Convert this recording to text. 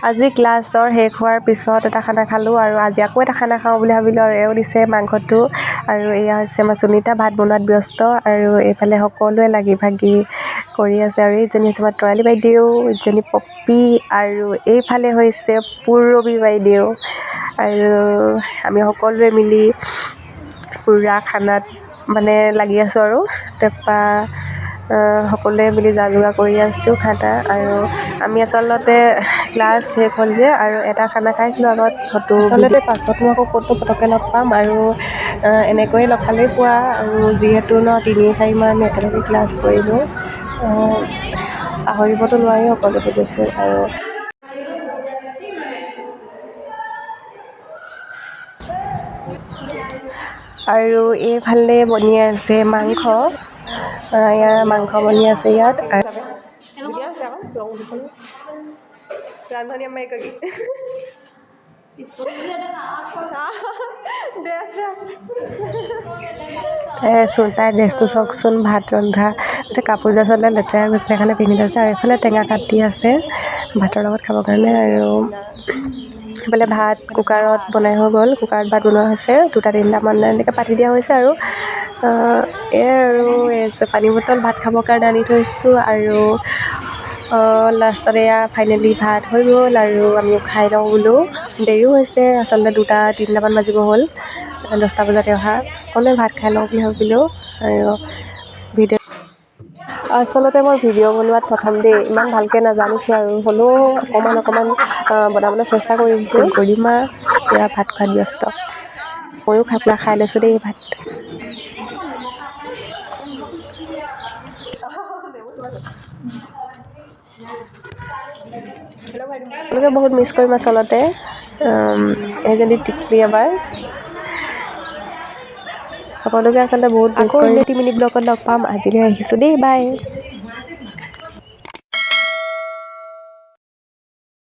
আজি ক্লাছৰ শেষ হোৱাৰ পিছত এটা খানা খালোঁ আৰু আজি আকৌ এটা খানা খাওঁ বুলি ভাবিলোঁ আৰু এওঁ দিছে মাংসটো আৰু এয়া হৈছে আমাৰ সুনিতা ভাত বনোৱাত ব্যস্ত আৰু এইফালে সকলোৱে লাগি ভাগি কৰি আছে আৰু ইজনী হৈছে আমাৰ তৰালি বাইদেউ, ইজনী পপী আৰু এইফালে হৈছে পূৰবী বাইদেউ আৰু আমি সকলোৱে মিলি পূৰা খানাত মানে লাগি আছোঁ আৰু তাৰপৰা সকলোৱে মিলি যা যোগাৰ কৰি আছোঁ খানা আৰু আমি আচলতে ক্লাছ শেষ হ'ল যে আৰু এটা খানা খাইছিলোঁ আগত ফটো আচলতে পাছতো আকৌ ক'তো পটককৈ লগ পাম আৰু এনেকৈয়ে লগ পালেই পোৱা আৰু যিহেতু 3-4 মাহ আমি একেলগে ক্লাছ কৰিলোঁ পাহৰিবতো নোৱাৰি সকলোকে দিয়কচোন আৰু এইফালে বনি আছে মাংস ইয়াত মাংস বনি আছে ইয়াত ৰান্ধনী আম্মাই কি তাই ড্ৰেছটো চাওকচোন ভাত ৰন্ধা কাপোৰযোৰ আচলতে লেতেৰা হৈ গৈছিলে সেইকাৰণে পিন্ধি লৈছে আৰু এইফালে টেঙা কাটি আছে ভাতৰ লগত খাবৰ কাৰণে আৰু সেইফালে ভাত কুকাৰত বনাই হৈ গ'ল কুকাৰত ভাত বনোৱা হৈছে 2-3টামান এনেকৈ পাতি দিয়া হৈছে আৰু আৰু পানী বটল ভাত খাবৰ কাৰণে আনি থৈছোঁ আৰু লাষ্টত এয়া ফাইনেলি ভাত হৈ গ'ল আৰু আমিও খাই লওঁ বোলো দেৰিও হৈছে আচলতে 2-3টামান বাজিব হ'ল 10টা বজাতে অহা সকলোৱে ভাত খাই লওঁ বুলি ভাবিলোঁ আৰু আচলতে মই ভিডিঅ' বনোৱাত প্ৰথম ইমান ভালকৈ নাজানিছোঁ আৰু হ'লেও অকণমান বনাবলৈ চেষ্টা কৰিছোঁ গৰিমা পূৰা ভাত খোৱাত ব্যস্ত ময়ো খাই লৈছোঁ দেই ভাত তেওঁলোকে বহুত মিছ কৰিম আচলতে এইজনী টিকলি আমাৰ সকলোকে আচলতে বহুত মিছ কৰিম। আকৌ 2 মিনিট ব্লগত লগ পাম আজিলৈ আহিছোঁ দেই বাই।